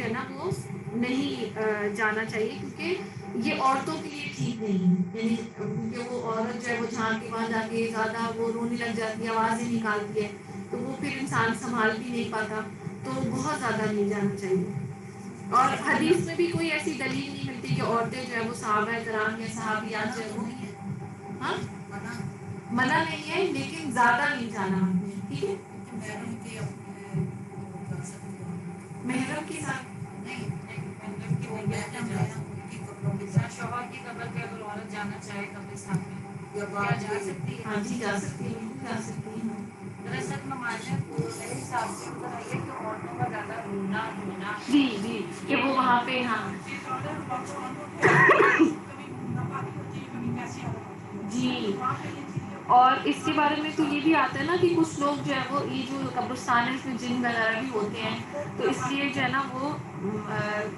جو ہے نا وہ نہیں جانا چاہیے، کیونکہ یہ عورتوں کے لیے ٹھیک نہیں ہے، یعنی کیونکہ وہ عورت جو ہے وہ جہاں کے وہاں جا کے زیادہ وہ رونے لگ جاتی ہے، آوازیں نکالتی ہے، تو وہ پھر انسان سنبھال بھی نہیں پاتا، تو بہت زیادہ نہیں جانا چاہیے۔ اور حدیث میں بھی کوئی ایسی دلیل نہیں ملتی کہ عورتیں جو ہے وہ صحابہ کرام یا صحابیات جو ہے وہ ہاں منع نہیں ہے، لیکن زیادہ نہیں جانا، ٹھیک ہے، محرم کے ساتھ شوہر کی قبر پہ اگر عورت جانا چاہے قبرستان میں کیا جا سکتی ہے؟ ہاں جی جا سکتی ہے، بالکل جا سکتی ہے۔ دراصل مماثل میرے حساب سے بتائیے کہ عورتوں کا زیادہ رونا دھونا جی جی کہ وہ وہاں پہ ہاں جی، اور اس کے بارے میں تو یہ بھی آتا ہے نا کہ کچھ لوگ جو ہے وہ یہ جو قبرستان ہے اس میں جن وغیرہ بھی ہوتے ہیں، تو اس لیے جو ہے نا وہ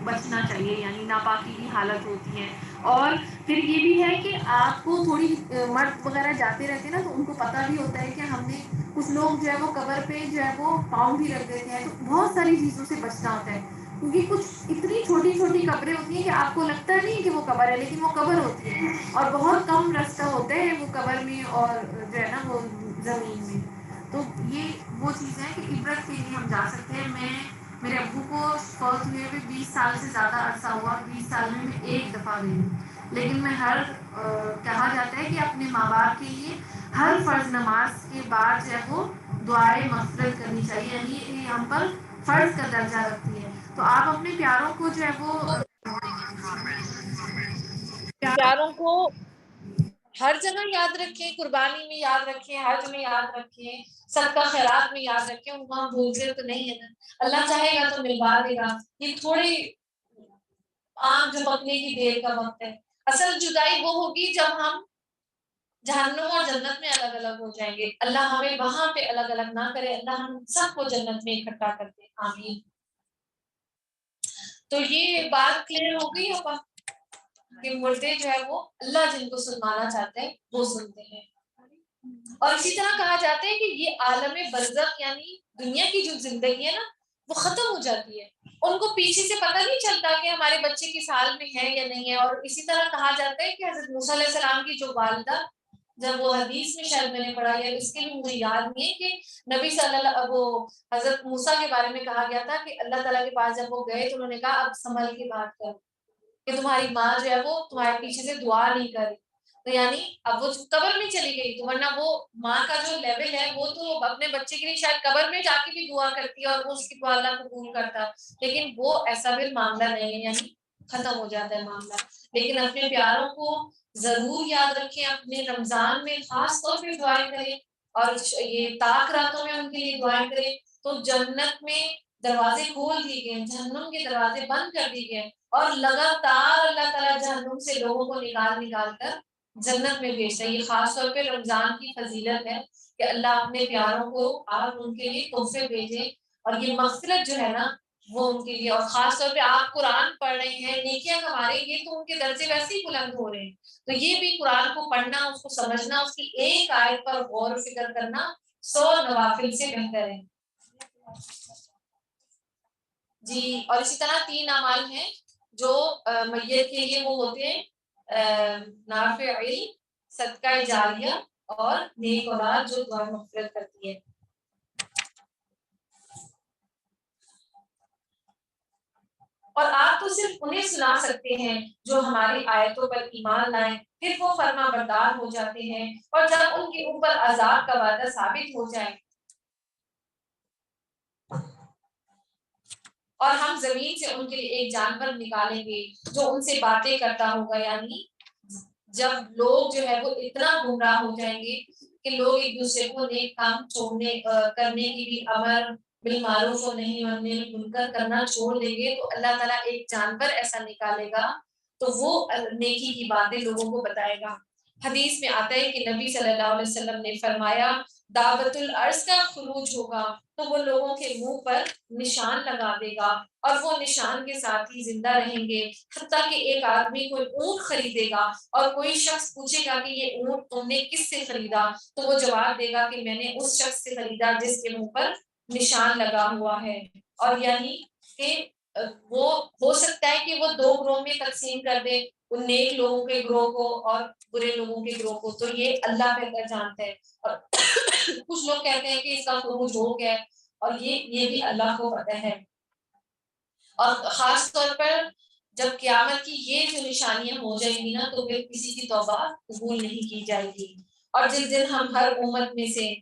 بچنا چاہیے، یعنی ناپاکی کی حالت ہوتی ہے۔ اور پھر یہ بھی ہے کہ آپ کو تھوڑی مرد وغیرہ جاتے رہتے ہیں نا، تو ان کو پتہ بھی ہوتا ہے کہ ہم نے کچھ لوگ جو ہے وہ قبر پہ جو ہے وہ پاؤں بھی رکھ دیتے ہیں، تو بہت ساری چیزوں سے بچنا ہوتا ہے، کیونکہ کچھ اتنی چھوٹی چھوٹی قبریں ہوتی ہیں کہ آپ کو لگتا نہیں کہ وہ قبر ہے، لیکن وہ قبر ہوتی ہے، اور بہت کم رستہ ہوتا ہے وہ قبر میں اور جو ہے نا وہ زمین میں۔ تو یہ وہ چیز ہے کہ عبرت کے لیے ہم جا سکتے ہیں۔ میں میرے ابو کو فوت ہوئے ہوئے 20 سال سے زیادہ عرصہ ہوا، 20 سال میں ایک دفعہ گئی ہوں، لیکن میں کہا جاتا ہے کہ اپنے ماں باپ کے لیے ہر فرض نماز کے بعد جو ہے وہ دعائے مغفرت کرنی چاہیے، یعنی یہ ہم پر فرض کا درجہ رکھتی ہے۔ تو آپ اپنے پیاروں کو جو ہے وہ پیاروں کو ہر جگہ یاد رکھیں، قربانی میں یاد رکھیں، حج میں یاد رکھیں، صدقہ خیرات میں یاد رکھیں، ان کو ہم بھولتے تو نہیں ہے نا، اللہ چاہے گا تو ملوا دے گا۔ یہ تھوڑی آنکھ جھپکنے کی دیر کا وقت ہے، اصل جدائی وہ ہوگی جب ہم جہنم اور جنت میں الگ الگ ہو جائیں گے۔ اللہ ہمیں وہاں پہ الگ الگ نہ کرے، اللہ ہم سب کو جنت میں اکٹھا کر دے، آمین۔ تو یہ بات کلیئر ہو گئی ہوگا کہ مردے جو ہے وہ اللہ جن کو سنوانا چاہتے ہیں وہ سنتے ہیں۔ اور اسی طرح کہا جاتا ہے کہ یہ عالم برزخ یعنی دنیا کی جو زندگی ہے نا وہ ختم ہو جاتی ہے، ان کو پیچھے سے پتہ نہیں چلتا کہ ہمارے بچے کس حال میں ہے یا نہیں ہے۔ اور اسی طرح کہا جاتا ہے کہ حضرت موسیٰ علیہ السلام کی جو والدہ، جب وہ حدیث میں شاید میں نے پڑھا ہے، اس کے بھی مجھے یاد نہیں ہے، کہ نبی صلی اللہ وہ حضرت موسیٰ کے بارے میں کہا گیا تھا کہ اللہ تعالیٰ کے پاس جب وہ گئے تو انہوں نے کہا اب سنبھل کے بات کر، کہ تمہاری ماں جو ہے وہ تمہارے پیچھے سے دعا نہیں کر رہی، تو یعنی اب وہ قبر میں چلی گئی، تو ورنہ وہ ماں کا جو لیول ہے وہ تو اپنے بچے کے لیے شاید قبر میں جا کے بھی دعا کرتی ہے اور وہ اس کی دعا اللہ قبول کرتا، لیکن وہ ایسا بھی معاملہ نہیں ہے، یعنی ختم ہو جاتا ہے معاملہ۔ لیکن اپنے پیاروں کو ضرور یاد رکھیں، اپنے رمضان میں خاص طور پہ دعائیں کریں، اور یہ طاق راتوں میں ان کے لیے دعائیں کریں، تو جنت میں دروازے کھول دیے گئے، جہنم کے دروازے بند کر دیے گئے، اور لگاتار اللہ تعالیٰ جہنم سے لوگوں کو نکال نکال کر جنت میں بھیجتا ہے۔ یہ خاص طور پہ رمضان کی فضیلت ہے کہ اللہ اپنے پیاروں کو آپ ان کے لیے تحفے بھیجیں، اور یہ مغفرت جو ہے نا وہ ان کے لیے، اور خاص طور پہ آپ قرآن پڑھ رہے ہیں، نیکیاں کما رہے ہیں، یہ تو ان کے درجے ویسے ہی بلند ہو رہے ہیں، تو یہ بھی قرآن کو پڑھنا، اس کو سمجھنا، اس کی ایک آیت پر غور و فکر کرنا 100 نوافل سے بہتر ہے۔ جی، اور اسی طرح 3 اعمال ہیں جو میت کے لیے وہ ہوتے ہیں، نافع علم، صدقہ جاریہ، اور نیک اولاد جو دعا مغفرت کرتی ہے۔ اور آپ تو صرف انہیں سنا سکتے ہیں جو ہماری آیتوں پر ایمان لائیں، پھر وہ فرما بردار ہو جاتے ہیں، اور جب ان کے اوپر عذاب کا وعدہ ثابت ہو جائے اور ہم زمین سے ان کے لیے ایک جانور نکالیں گے جو ان سے باتیں کرتا ہوگا، یعنی جب لوگ جو ہے وہ اتنا گمراہ ہو جائیں گے کہ لوگ ایک دوسرے کو نیک کام کرنے کی بھی امر بالمعروف و نہی عن المنکر کرنا چھوڑ دیں گے، تو اللہ تعالیٰ ایک جانور ایسا نکالے گا تو وہ نیکی کی باتیں لوگوں کو بتائے گا۔ حدیث میں آتا ہے کہ نبی صلی اللہ علیہ وسلم نے فرمایا دعوت الارض کا خروج ہوگا تو وہ لوگوں کے منہ پر نشان لگا دے گا، اور وہ نشان کے ساتھ ہی زندہ رہیں گے، حتیٰ کہ ایک آدمی کوئی اونٹ خریدے گا اور کوئی شخص پوچھے گا کہ یہ اونٹ تم نے کس سے خریدا، تو وہ جواب دے گا کہ میں نے اس شخص سے خریدا جس کے منہ پر نشان لگا ہوا ہے، اور یعنی کہ وہ ہو سکتا ہے کہ وہ 2 گروہ میں تقسیم کر دے، ان نیک لوگوں کے گروہ کو اور برے لوگوں کے گروہ کو، تو یہ اللہ بہتر جانتا ہے. اور کچھ لوگ کہتے ہیں کہ اس کا خروج ہو گیا ہے، اور یہ بھی اللہ کو پتہ ہے. اور خاص طور پر جب قیامت کی یہ جو نشانیاں ہو جائیں گی نا، تو پھر کسی کی توبہ قبول نہیں کی جائے گی. اور جس دن ہم ہر امت میں سے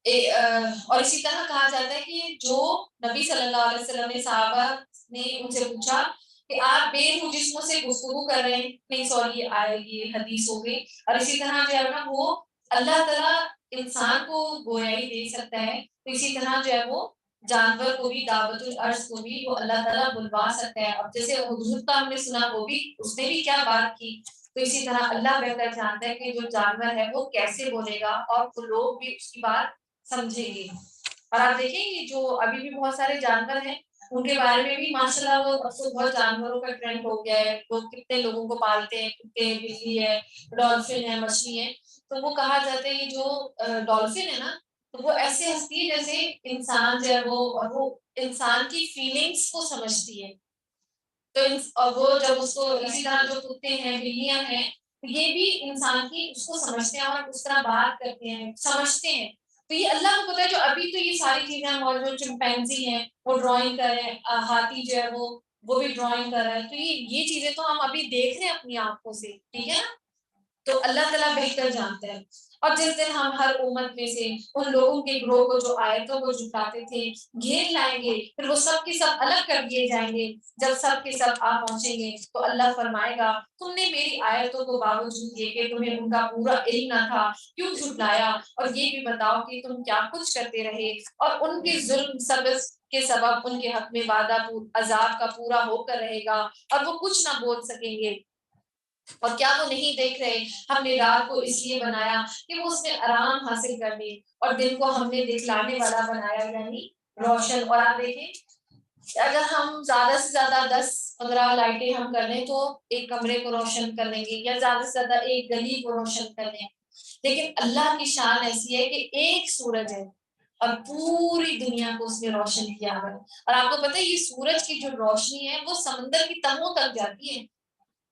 اور اسی طرح کہا جاتا ہے کہ جو نبی صلی اللہ علیہ وسلم نے صحابہ نے ان سے پوچھا کہ آپ بے روح جسموں سے گفتگو کر رہے ہیں، نہیں سوری یہ حدیث ہو گئی. اور اسی طرح جو ہے نا وہ اللہ تعالیٰ انسان کو گویائی دے سکتا ہے، تو اسی طرح جو ہے وہ جانور کو بھی، دعوت الارض کو بھی وہ اللہ تعالیٰ بلوا سکتا ہے. اب جیسے حضور کا ہم نے سنا، وہ بھی اس نے بھی کیا بات کی، تو اسی طرح اللہ بہتر جانتا ہے کہ جو جانور ہے وہ کیسے بولے گا، اور وہ لوگ بھی اس کی بات سمجھیں گے. اور آپ دیکھیں گے جو ابھی بھی بہت سارے جانور ہیں، ان کے بارے میں بھی ماشاء اللہ وہ اب تو بہت جانوروں کا ٹرینڈ ہو گیا ہے. لوگ کتنے لوگوں کو پالتے ہیں، کتے، بلی ہے، ڈولفن ہے، مچھلی ہے. تو وہ کہا جاتا ہے یہ جو ڈولفن ہے نا، تو وہ ایسے ہستی ہے جیسے انسان جو ہے وہ انسان کی فیلنگس کو سمجھتی ہے. تو اور وہ جب اس کو اسی طرح جو کتے ہیں، بلیاں ہیں، یہ بھی انسان کی اس کو سمجھتے ہیں اور اس طرح بات کرتے ہیں، سمجھتے ہیں. تو یہ اللہ کو پتہ ہے. جو ابھی تو یہ ساری چیزیں موجود، چمپینزی ہیں وہ ڈرائنگ کر رہے ہیں، ہاتھی جو ہے وہ بھی ڈرائنگ کر رہا ہے. تو یہ چیزیں تو ہم ابھی دیکھ رہے ہیں اپنی آنکھوں سے، ٹھیک ہے نا. تو اللہ تعالیٰ بہتر جانتا ہے. اور جس دن ہم ہر امت میں سے ان لوگوں کے گروہ کو جو آیتوں کو جھٹلاتے تھے گھیر لائیں گے، پھر وہ سب کے سب الگ کر دیے جائیں گے. جب سب کے سب آ پہنچیں گے تو اللہ فرمائے گا تم نے میری آیتوں کو باوجود یہ کہ تمہیں ان کا پورا علم نہ تھا کیوں جھٹلایا، اور یہ بھی بتاؤ کہ تم کیا کچھ کرتے رہے. اور ان کے ظلم کے سبب ان کے حق میں وعدہ عذاب کا پورا ہو کر رہے گا، اور وہ کچھ نہ بول سکیں گے. اور کیا وہ نہیں دیکھ رہے ہم نے رات کو اس لیے بنایا کہ وہ اس میں آرام حاصل کر لے، اور دن کو ہم نے دکھلانے والا بنایا یعنی روشن. اور آپ دیکھیں اگر ہم زیادہ سے زیادہ 10-15 لائٹیں ہم کر لیں تو ایک کمرے کو روشن کر لیں گے، یا زیادہ سے زیادہ ایک گلی کو روشن کر لیں. لیکن اللہ کی شان ایسی ہے کہ ایک سورج ہے اور پوری دنیا کو اس نے روشن کیا ہے. اور آپ کو پتہ ہے یہ سورج کی جو روشنی ہے وہ سمندر کی تہوں تک جاتی ہے،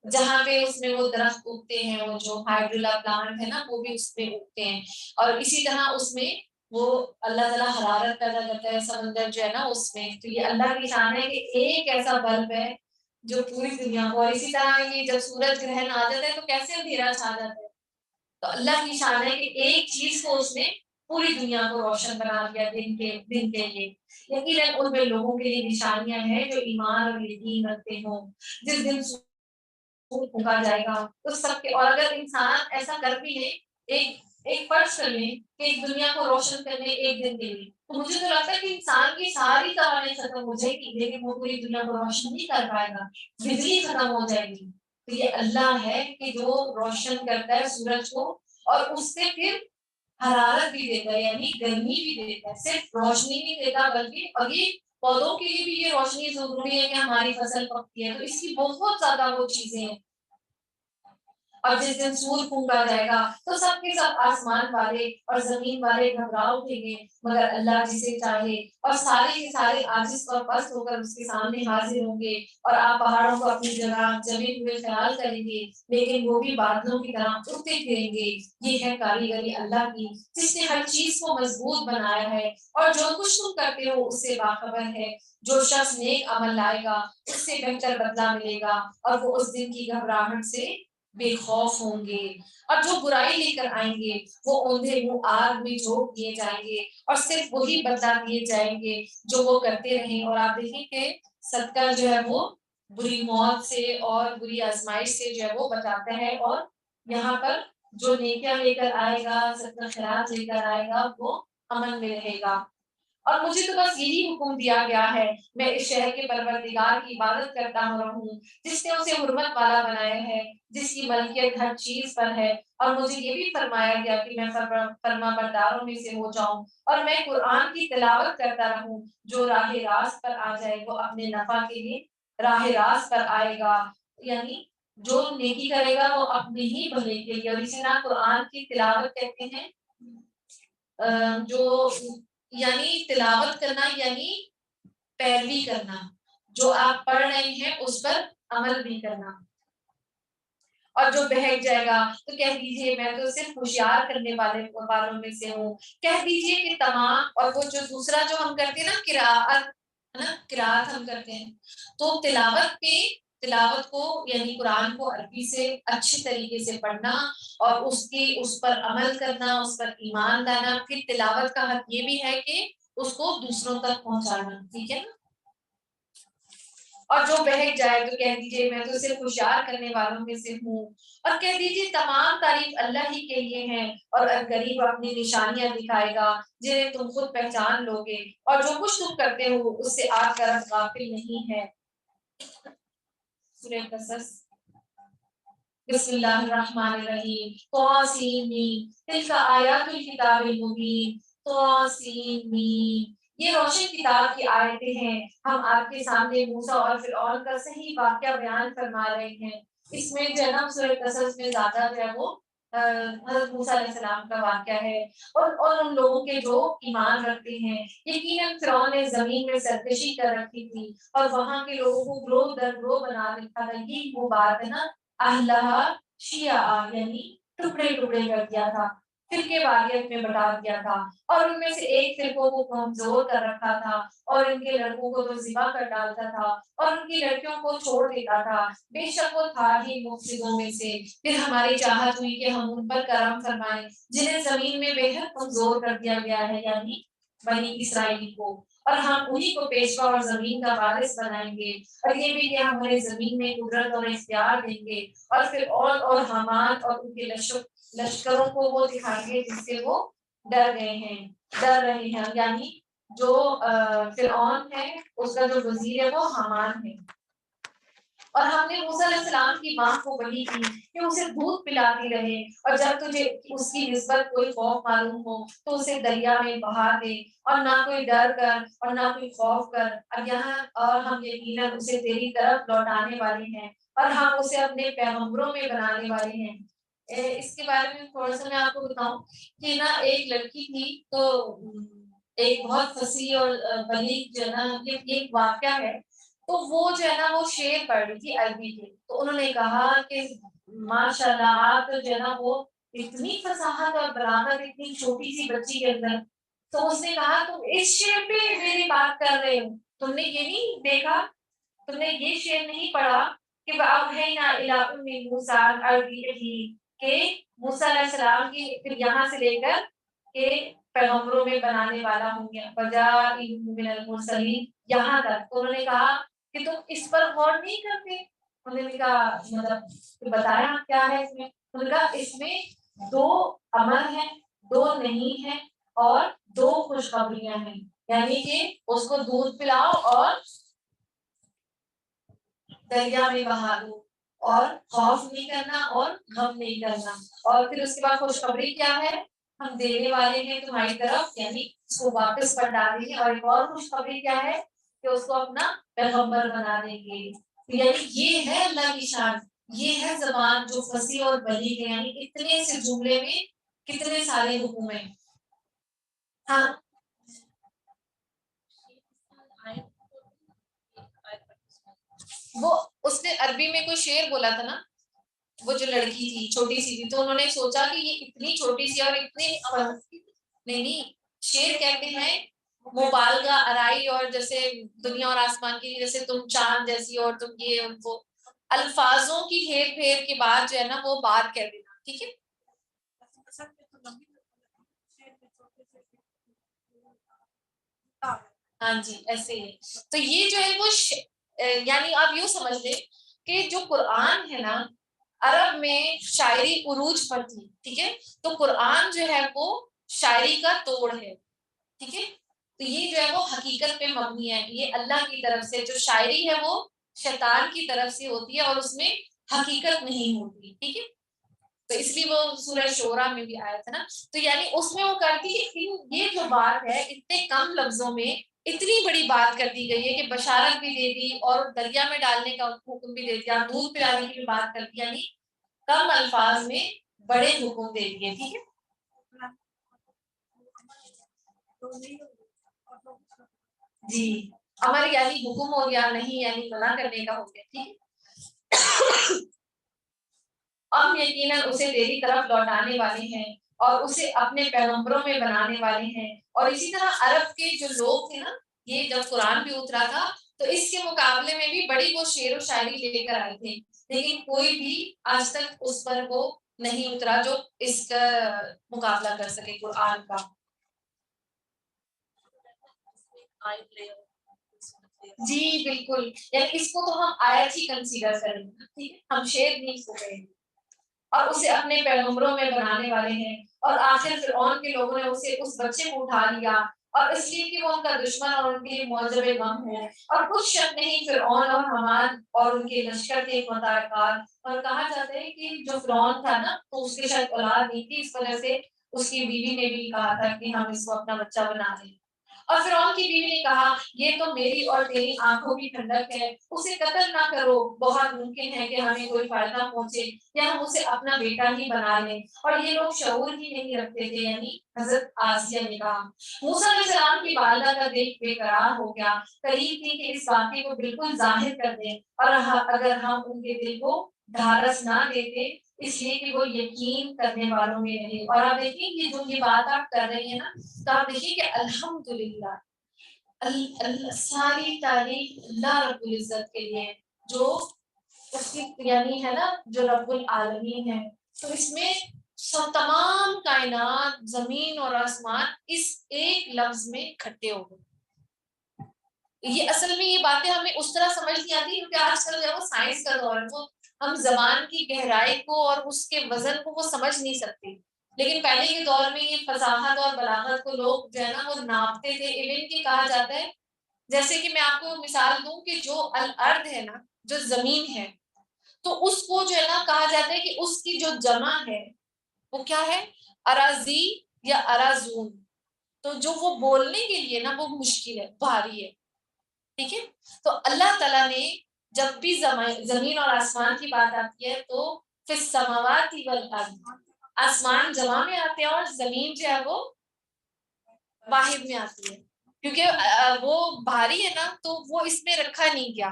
جہاں پہ اس میں وہ درخت اگتے ہیں، وہ جو ہائیڈرولا پلانٹ ہے نا وہ بھی اس پہ اگتے ہیں. اور اسی طرح اس میں وہ اللہ تعالیٰ حرارت پیدا کرتا ہے سمندر جو ہے نا اس میں. تو یہ اللہ کی شان ہے کہ ایک ایسا بلب ہے جو پوری دنیا کو. اور اسی طرح یہ جب سورج گرہن آ جاتا ہے تو کیسے اندھیرا چھا جاتا ہے. تو اللہ کی شان ہے کہ ایک چیز کو اس نے پوری دنیا کو روشن بنا دیا دن کے لیے. یقیناً ان میں لوگوں کے لیے نشانیاں ہیں جو ایمان اور یقین رکھتے ہوں. جس دن پھونکا جائے گا تو سب کے. اور اگر انسان ایسا کر بھی لے، ایک فرض کر لیں کہ ایک دنیا کو روشن کرنے ایک دن کے لیے، تو مجھے تو لگتا ہے کہ انسان کی ساری توانائی ختم ہو جائے گی، لیکن وہ پوری دنیا کو روشن نہیں کر پائے گا، بجلی ختم ہو جائے گی. تو یہ اللہ ہے کہ جو روشن کرتا ہے سورج کو، اور اس سے پھر حرارت بھی دیتا ہے یعنی گرمی بھی دیتا ہے. صرف روشنی نہیں دیتا بلکہ، اور یہ پودوں کے لیے بھی یہ روشنی ضروری ہے کہ ہماری فصل پکتی ہے، تو اس کی بہت زیادہ وہ چیزیں ہیں. اور جس دن سور پھونکا جائے گا تو سب کے سب آسمان والے اور زمین والے گھبرا اٹھیں گے، مگر اللہ جسے چاہے. اور سارے کے سارے عاجز اور پست ہو کر اس کے سامنے حاضر ہوں گے. اور آپ پہاڑوں کو اپنی جگہ جمے ہوئے خیال کریں گے، لیکن وہ بھی بادلوں کی طرح اڑتے پھریں گے. یہ ہے کاریگری اللہ کی جس نے ہر چیز کو مضبوط بنایا ہے، اور جو کچھ تم کرتے ہو اس سے باخبر ہے. جو شخص نیک عمل لائے گا اس سے بہتر بدلہ ملے گا، اور وہ اس دن کی گھبراہٹ سے بے خوف ہوں گے. اور جو برائی لے کر آئیں گے وہ اوندھے منہ آگ میں جھونک دیے جائیں گے، اور صرف وہی بدلہ دیے جائیں گے جو وہ کرتے رہیں. اور آپ دیکھیں کہ صدقہ جو ہے وہ بری موت سے اور بری آزمائش سے جو ہے وہ بچاتا ہے. اور یہاں پر جو نیکیاں لے کر آئے گا، صدقہ خیرات لے کر آئے گا، وہ امن میں رہے گا. اور مجھے تو بس یہی حکم دیا گیا ہے میں اس شہر کے پروردگار کی عبادت کرتا رہوں جس نے اسے حرمت والا بنایا ہے، جس کی ملکیت ہر چیز پر ہے. اور مجھے یہ بھی فرمایا گیا کہ میں فرما برداروں میں سے ہو جاؤں، اور میں قرآن کی تلاوت کرتا رہوں. جو راہ راست پر آ جائے وہ اپنے نفع کے لیے راہ راست پر آئے گا، یعنی جو نیکی کرے گا وہ اپنے ہی بھلے کے لیے. اور اسی طرح قرآن کی تلاوت کہتے ہیں جو یعنی تلاوت کرنا یعنی پیروی کرنا، جو آپ پڑھ رہے ہیں اس پر عمل بھی کرنا. اور جو بہک جائے گا تو کہہ دیجئے میں تو صرف ہوشیار کرنے والوں میں سے ہوں. کہہ دیجئے کہ تمام، اور وہ جو دوسرا جو ہم کرتے ہیں نا قراءت، ہے نا، قراءت ہم کرتے ہیں، تو تلاوت کو یعنی قرآن کو عربی سے اچھی طریقے سے پڑھنا اور اس پر عمل کرنا، اس پر ایمان لانا. پھر تلاوت کا حق یہ بھی ہے کہ اس کو دوسروں تک پہنچانا. ٹھیک ہے نا. اور جو بہک جائے تو کہہ دیجئے میں تو صرف ہوشیار کرنے والوں میں سے ہوں. اور کہہ دیجئے تمام تعریف اللہ ہی کے لیے ہیں، اور القریب اپنی نشانیاں دکھائے گا جنہیں تم خود پہچان لوگے، اور جو کچھ تم کرتے ہو اس سے آپ طرف غافل نہیں ہے. سورہ قصص. بسم اللہ الرحمن الرحیم. طاسین تلک آیات الکتاب المبین. طاسین، یہ روشن کتاب کی آیتیں ہیں. ہم آپ کے سامنے موسیٰ اور فرعون کا صحیح واقعہ بیان فرما رہے ہیں. اس میں جو ہے نا سورہ قصص میں زیادہ جو ہے وہ حضرت موسیٰ علیہ السلام کا واقعہ ہے اور ان لوگوں کے جو ایمان رکھتے ہیں. یقیناً فرعون نے زمین میں سرکشی کر رکھی تھی اور وہاں کے لوگوں کو گروہ در گروہ بنا رکھا تھا. یہ وہ بات ہے نا، اہلہا شیعہ یعنی ٹکڑے ٹکڑے کر دیا تھا، فرقے واریت میں بٹا دیا تھا، اور ان میں سے ایک فرقوں کو کمزور کر رکھا تھا اور ان کے لڑکوں کو تو ذبح کر ڈالتا تھا اور ان کی لڑکیوں کو چھوڑ دیتا تھا. بے شک وہ تھا ہی مفسدوں میں سے. پھر ہماری چاہت ہوئی کہ ہم ان پر کرم فرمائیں جنہیں زمین میں بے حد کمزور کر دیا گیا ہے، یعنی بنی اسرائیل کو، اور ہم انہی کو پیشوا اور زمین کا وارث بنائیں گے. اور یہ بھی کہ ہم انہیں زمین میں قدرت اور اختیار دیں گے. اور پھر اور حامان اور ان کے لشکروں کو وہ دکھائیں گے جس سے وہ ڈر رہے ہیں. یعنی جو فرعون ہے اس کا جو وزیر ہے وہ حامان ہے. اور ہم نے موسیٰ علیہ السلام کی ماں کو وحی کی کہ اسے دودھ پلاتی رہے، اور جب تجھے اس کی نسبت کوئی خوف معلوم ہو تو اسے دریا میں بہا دے، اور نہ کوئی ڈر کر اور نہ کوئی خوف کر. اور ہم یقیناً اسے تیری طرف لوٹانے والے ہیں، اور ہم اسے اپنے پیغمبروں میں بنانے والے ہیں. اس کے بارے میں تھوڑا سا میں آپ کو بتاؤں کہ نا ایک لڑکی تھی، تو ایک بہت فصیح اور بلیغ جو ہے نا یہ ایک واقعہ ہے. تو وہ جو ہے نا وہ شعر پڑھ رہی تھی عربی کے. تو انہوں نے کہا کہ ماشاء اللہ آپ جو ہے نا وہ اتنی فصاحت اور بلاغت اتنی چھوٹی سی بچی کے اندر. تو اس نے کہا تم اس شعر پہ میری بات کر رہے ہو، تم نے یہ نہیں دیکھا، تم نے یہ شعر نہیں پڑھا کہ وَأَوْحَيْنَا إِلَىٰ أُمِّ مُوسَىٰ أَنْ أَرْضِعِهِ، کہ موسیٰ علیہ السلام کی پھر یہاں سے لے کر کہ پیغمبروں میں بنانے والا ہوں گے وَجَاعِلُهُ مِنَ الْمُرْسَلِينَ یہاں تک. تو انہوں نے کہا کہ تم اس پر غور نہیں کرتے. انہوں نے کہا مطلب بتایا کیا ہے اس میں. انہوں نے کہا اس میں 2 امر ہیں، 2 نہیں ہیں، اور 2 خوشخبریاں ہیں. یعنی کہ اس کو دودھ پلاؤ اور دریا میں بہا دو، اور خوف نہیں کرنا اور غم نہیں کرنا. اور پھر اس کے بعد خوشخبری کیا ہے، ہم دینے والے ہیں تمہاری طرف، یعنی اس کو واپس پلٹا دیں گے. اور ایک اور خوشخبری کیا ہے کہ اس کو اپنا پیغمبر بنا دیں گے. یعنی یہ ہے اللہ کی شان، یہ ہے زبان جو فصیح اور بلیغ ہے. یعنی اتنے سے جملے میں کتنے سارے حکم ہیں. ہاں وہ اس نے عربی میں کوئی شعر بولا تھا نا، وہ جو لڑکی تھی چھوٹی سی تھی، تو انہوں نے سوچا کہ یہ اتنی چھوٹی سی اور اتنی نہیں شعر کہتے ہیں مبالغہ آرائی، اور جیسے دنیا اور آسمان کی، جیسے تم چاند جیسی اور تم یہ، ان کو الفاظوں کی ہیر پھیر کے بعد جو ہے نا وہ بات کہہ دینا. ٹھیک ہے. ہاں جی ایسے ہی. تو یہ جو ہے وہ یعنی آپ یوں سمجھ لیں کہ جو قرآن ہے نا عرب میں شاعری عروج پر تھی. ٹھیک ہے. تو قرآن جو ہے وہ شاعری کا توڑ ہے. ٹھیک ہے. تو یہ جو ہے وہ حقیقت پہ مبنی ہے. یہ اللہ کی طرف سے جو شاعری ہے وہ شیطان کی طرف سے ہوتی ہے اور اس میں حقیقت نہیں ہوتی. ٹھیک ہے. تو اس لیے وہ سورہ شورا میں بھی آیا تھا نا. تو یعنی اس میں وہ کرتی ہے یہ جو بات ہے اتنے کم لفظوں میں اتنی بڑی بات کر دی گئی ہے کہ بشارت بھی دے دی اور دریا میں ڈالنے کا حکم بھی دے دیا، دودھ پلانے کی بھی بات کر دی. یعنی کم الفاظ میں بڑے حکم دے دیے. ٹھیک ہے. جی امر یعنی حکم ہو گیا، نہیں یعنی منع کرنے کا ہو گیا، ٹھیک ہے. ہم یقیناً اسے تیری طرف لوٹانے والے ہیں اور اسے اپنے پیغمبروں میں بنانے والے ہیں. اور اسی طرح عرب کے جو لوگ تھے نا، یہ جب قرآن بھی اترا تھا تو اس کے مقابلے میں بھی بڑی وہ شعر و شاعری لے کر آئے تھے، لیکن کوئی بھی آج تک اس پر وہ نہیں اترا جو اس کا مقابلہ کر سکے قرآن کا. جی بالکل، یعنی اس کو تو ہم آیت ہی کنسیڈر کریں گے، ٹھیک ہے، ہم شعر نہیں اس کو کہیں گے. اور اسے اپنے پیغمبروں میں بنانے والے ہیں. اور آخر فرعون کے لوگوں نے اسے اس بچے کو اٹھا لیا، اور اس لیے کہ وہ ان کا دشمن اور ان کے لیے موجب غم ہے. اور کچھ شک نہیں فرعون اور حامان اور ان کے لشکر کے مدار کار. اور کہا جاتا ہے کہ جو فرعون تھا نا تو اس کے شاید اولاد نہیں تھی، اس وجہ سے اس کی بیوی نے بھی کہا تھا کہ ہم اس کو اپنا بچہ بنا دیں. اور فرعون کی بیوی نے کہا یہ تو میری اور تیری آنکھوں کی ٹھنڈک ہے، اسے قتل نہ کرو، بہت ممکن ہے کہ ہمیں کوئی فائدہ پہنچے یا ہم اسے اپنا بیٹا ہی بنا لیں. اور یہ لوگ شعور ہی نہیں رکھتے تھے، یعنی حضرت آسیہ نے کہا. موسیٰ علیہ السلام کی والدہ کا دل بے قرار ہو گیا، قریب تھی کہ اس واقعے کو بالکل ظاہر کر دیں، اور اگر ہم ان کے دل کو ڈھارس نہ دیتے اس لیے کہ وہ یقین کرنے والوں میں رہے. اور آپ دیکھیں یہ جو یہ بات آپ کر رہی ہیں نا، تو آپ دیکھیے کہ الحمدللہ ساری تعریف اللہ رب العزت کے لیے جو اس کی یعنی ہے نا جو رب العالمین ہے. تو اس میں سب تمام کائنات زمین اور آسمان اس ایک لفظ میں اکٹھے ہو گئے. یہ اصل میں یہ باتیں ہمیں اس طرح سمجھ نہیں آتی کیونکہ آج کل جو ہے وہ سائنس کا دور ہے، وہ ہم زبان کی گہرائی کو اور اس کے وزن کو وہ سمجھ نہیں سکتے. لیکن پہلے کے دور میں یہ فصاحت اور بلاغت کو لوگ جو ہے نا وہ ناپتے تھے. ایون کہ کہا جاتا ہے، جیسے کہ میں آپ کو مثال دوں کہ جو الارض ہے نا، جو زمین ہے، تو اس کو جو ہے نا کہا جاتا ہے کہ اس کی جو جمع ہے وہ کیا ہے، اراضی یا اراضون. تو جو وہ بولنے کے لیے نا وہ مشکل ہے، بھاری ہے، ٹھیک ہے. تو اللہ تعالیٰ نے جب بھی زمین اور آسمان کی بات آتی ہے تو فی السماوات والارض، آسمان جمع میں آتے ہیں اور زمین جو ہے وہ واحد میں آتی ہے، کیونکہ وہ بھاری ہے نا تو وہ اس میں رکھا نہیں گیا.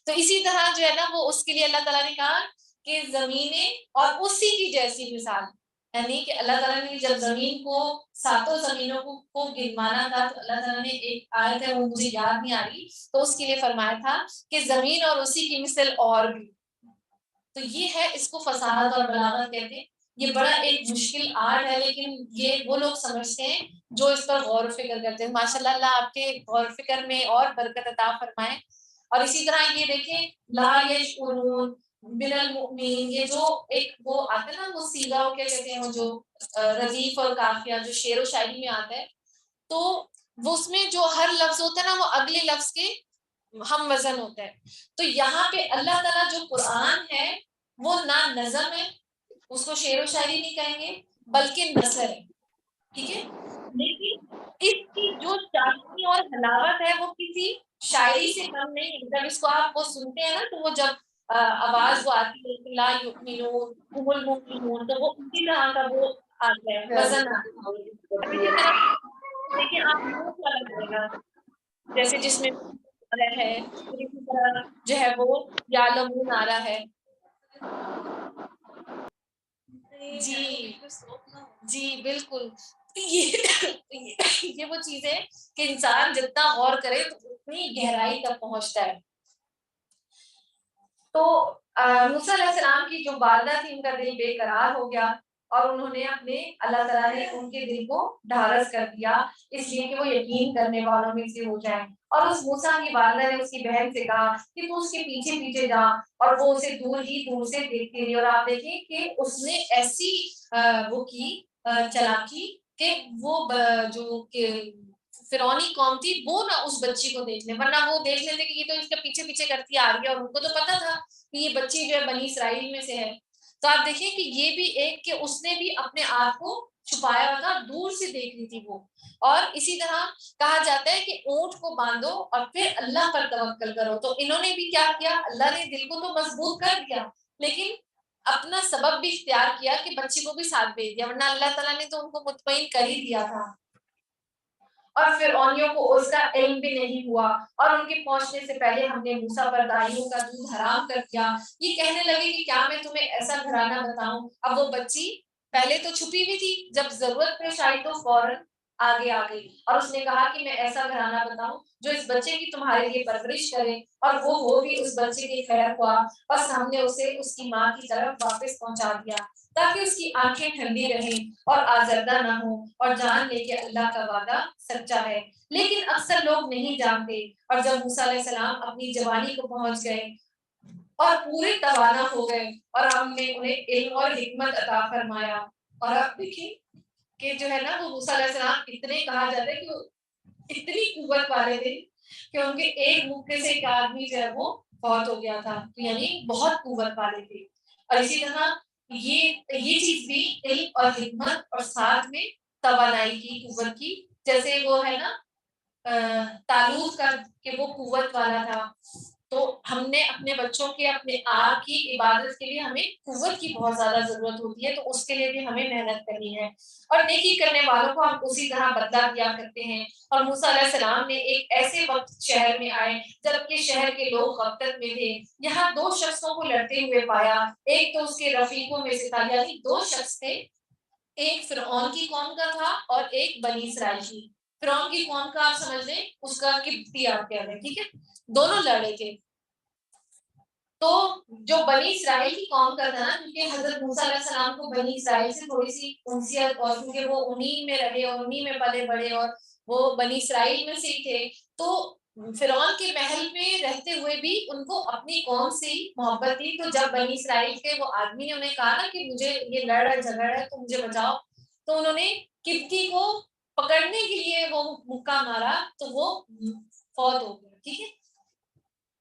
تو اسی طرح جو ہے نا وہ اس کے لیے اللہ تعالیٰ نے کہا کہ زمینیں اور اسی کی جیسی مثال، یعنی کہ اللہ تعالیٰ نے جب زمین کو ساتوں زمینوں کو گنوانا تھا تو اللہ تعالیٰ نے ایک آیت ہے وہ مجھے یاد نہیں آ رہی، تو اس کے لیے فرمایا تھا کہ زمین اور اسی کی مثل اور بھی. تو یہ ہے، اس کو فصاحت اور بلاغت کہتے ہیں. یہ بڑا ایک مشکل آرٹ ہے، لیکن یہ وہ لوگ سمجھتے ہیں جو اس پر غور و فکر کرتے ہیں. ماشاءاللہ اللہ آپ کے غور و فکر میں اور برکت عطا فرمائے. اور اسی طرح یہ دیکھیں لا یشعرون من المؤمنین، یہ جو ایک وہ آتا ہے نا وہ سیگا کیا کہتے ہیں، وہ جو ردیف اور قافیہ جو شعر و شاعری میں آتا ہے، تو وہ اس میں جو ہر لفظ ہوتا ہے نا وہ اگلے لفظ کے ہم وزن ہوتا ہے. تو یہاں پہ اللہ تعالیٰ جو قرآن ہے وہ نہ نظم ہے، اس کو شعر و شاعری نہیں کہیں گے بلکہ نثر ہے، ٹھیک ہے. لیکن اس کی جو چاشنی اور حلاوت ہے وہ کسی شاعری سے کم نہیں ہے. جب اس کو آپ وہ سنتے ہیں نا تو وہ جب آواز وہ آتی ہے لا یؤمنون هم المؤمنون، تو وہ اسی طرح کا وہ آتا ہے، وزن آتا ہے. اب اسی طرح دیکھیں آپ منہ کیا لگے گا، جیسے جس میں ہے، اسی طرح جو ہے وہ یعلمون آ رہا ہے. جی جی بالکل. یہ وہ چیز ہے کہ انسان جتنا غور کرے تو اتنی گہرائی تک پہنچتا ہے. تو موسیٰ علیہ السلام کی جو والدہ تھی ان کا دل بے قرار ہو گیا، اور انہوں نے اپنے اللہ تعالیٰ نے ان کے دل کو ڈھارس کر دیا اس لیے کہ وہ یقین کرنے والوں میں سے ہو جائیں. اور اس موسیٰ کی والدہ نے اس کی بہن سے کہا کہ تو اس کے پیچھے پیچھے جا، اور وہ اسے دور ہی دور سے دیکھتی رہی. اور آپ دیکھیں کہ اس نے ایسی وہ کی چلاکی کہ وہ جو کہ فرعونی قوم تھی وہ نہ اس بچی کو دیکھ لیں، ورنہ وہ دیکھ لیتے کہ یہ تو اس کے پیچھے پیچھے کرتی آ رہی ہے، اور ان کو تو پتا تھا کہ یہ بچی جو ہے بنی اسرائیل میں سے ہے. تو آپ دیکھیں کہ یہ بھی ایک کہ اس نے بھی اپنے آپ کو چھپایا ہوا تھا، دور سے دیکھ لی تھی وہ. اور اسی طرح کہا جاتا ہے کہ اونٹ کو باندھو اور پھر اللہ پر توکل کرو. تو انہوں نے بھی کیا کیا، اللہ نے دل کو تو مضبوط کر دیا لیکن اپنا سبب بھی اختیار کیا کہ بچی کو بھی ساتھ بھیج دیا، ورنہ اللہ تعالیٰ نے تو ان کو مطمئن کر ہی دیا تھا. اور فرعونیوں کو اس کا علم بھی نہیں ہوا، اور ان کے پہنچنے سے پہلے ہم نے موسیٰ پر دائیوں کا دودھ حرام کر دیا۔ یہ کہنے لگے کہ کیا میں تمہیں ایسا گھرانہ بتاؤں؟ اب وہ بچی پہلے تو چھپی ہوئی تھی، جب ضرورت پیش آئی تو فوراً آگے آ گئی، اور اس نے کہا کہ میں ایسا گھرانہ بتاؤں جو اس بچے کی تمہارے لیے پرورش کرے، اور وہ بھی اس بچے کی خیر خواہ، بس ہم نے اسے اس کی ماں کی طرف واپس پہنچا دیا تاکہ اس کی آنکھیں ٹھنڈی رہیں اور آزردہ نہ ہوں، اور جان لے کہ اللہ کا وعدہ سچا ہے۔ لیکن اکثر لوگ نہیں جانتے، اور جب موسیٰ علیہ السلام اپنی جوانی کو پہنچ گئے اور پورے توانا ہو گئے، اور ہم نے انہیں علم اور حکمت عطا فرمایا، اور آپ دیکھیں کہ جو ہے نا وہ موسیٰ علیہ السلام اتنے کہا جاتا ہے کہ وہ اتنی قوت والے تھے کہ ان کے ایک مکے سے ایک آدمی جو ہے وہ فوت ہو گیا تھا، یعنی بہت قوت والے تھے۔ اور اسی طرح یہ چیز بھی علم اور حکمت اور ساتھ میں توانائی کی، قوت کی، جیسے وہ ہے نا طالوت کا کہ وہ قوت والا تھا، تو ہم نے اپنے بچوں کے اپنے آپ کی عبادت کے لیے ہمیں قوت کی بہت زیادہ ضرورت ہوتی ہے، تو اس کے لیے بھی ہمیں محنت کرنی ہے، اور نیکی کرنے والوں کو ہم اسی طرح بدلہ دیا کرتے ہیں۔ اور موسیٰ علیہ السلام نے ایک ایسے وقت شہر میں آئے جبکہ شہر کے لوگ غفلت میں تھے، یہاں دو شخصوں کو لڑتے ہوئے پایا، ایک تو اس کے رفیقوں میں سے تھا، یعنی دو شخص تھے، ایک فرعون کی قوم کا تھا اور ایک بنی اسرائیل کی۔ فرعون کی قوم کا آپ سمجھ لیں اس کا قبطی آپ کہہ رہے، ٹھیک ہے، دونوں لڑے تھے۔ تو جو بنی اسرائیل کی قوم کا تھا نا، کیونکہ حضرت موسیٰ علیہ السلام کو بنی اسرائیل سے تھوڑی سی انسیت، اور کیونکہ وہ انہی میں رہے اور انہی میں پلے بڑے اور وہ بنی اسرائیل میں سے ہی تھے، تو فرعون کے محل میں رہتے ہوئے بھی ان کو اپنی قوم سے ہی محبت تھی۔ تو جب بنی اسرائیل کے وہ آدمی نے انہیں کہا نا کہ مجھے یہ لڑ رہا ہے جھگڑ ہے تو مجھے بچاؤ، تو انہوں نے قبطی کو پکڑنے کے لیے وہ مکہ مارا تو وہ فوت ہو گیا، ٹھیک ہے۔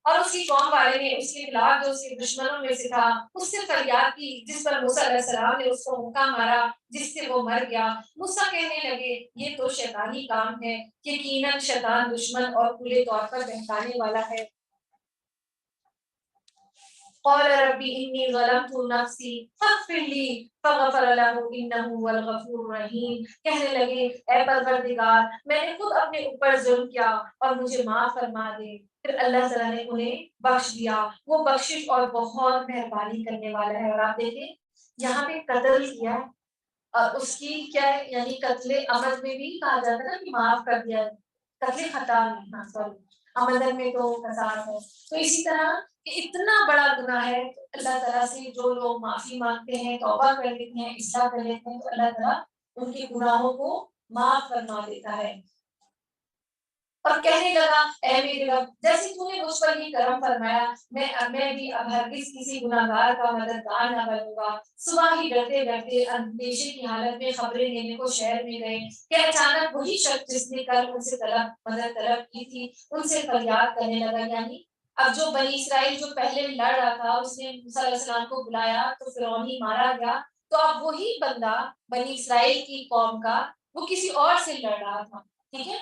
اور اس کی قوم والے نے اس کے خلاف جو اس کے دشمنوں میں سے تھا اس سے فریاد کی، جس پر موسیٰ علیہ السلام نے اس کو مکہ مارا جس سے وہ مر گیا۔ موسیٰ کہنے لگے یہ تو شیطانی کام ہے، یقیناً شیطان دشمن اور کھلے طور پر بہکانے والا ہے۔ قال رب انی ظلمت نفسی فاغفر لی فغفر له انہ هو الغفور الرحیم، کہنے لگے اے پروردگار میں نے خود اپنے اوپر ظلم کیا اور مجھے معاف فرما دے، پھر اللہ تعالیٰ نے انہیں بخش دیا، وہ بخشش اور بہت مہربانی کرنے والا ہے۔ اور آپ دیکھیں یہاں پہ قتل کیا اور اس کی کیا ہے، یعنی قتل عمد میں بھی کہا جاتا ہے نا کہ معاف کر دیا، قتل خطا میں، ہاں سوری، عمدن میں تو قصاص ہے۔ تو اسی طرح کہ اتنا بڑا گناہ ہے تو اللہ تعالیٰ سے جو لوگ معافی مانگتے ہیں، توبہ کر لیتے ہیں، اصلاح کر لیتے ہیں، تو اللہ تعالیٰ ان کے گناہوں کو معاف فرما دیتا ہے۔ اور کہنے لگا اے میرے رب جیسے تو نے مجھ پر ہی کرم فرمایا، میں بھی اب ہرگز کسی گناہگار کا مددگار نہ بنوں گا۔ صبح ہی ڈرتے ڈرتے اندیشے کی حالت میں خبریں لینے کو شہر میں گئے کہ اچانک وہی شخص جس نے کل ان سے مدد طلب کی تھی ان سے فریاد کرنے لگا، یعنی اب جو بنی اسرائیل جو پہلے لڑ رہا تھا اس نے موسیٰ علیہ السلام کو بلایا تو فرعون ہی مارا گیا، تو اب وہی بندہ بنی اسرائیل کی قوم کا وہ کسی اور سے لڑ رہا تھا، ٹھیک ہے۔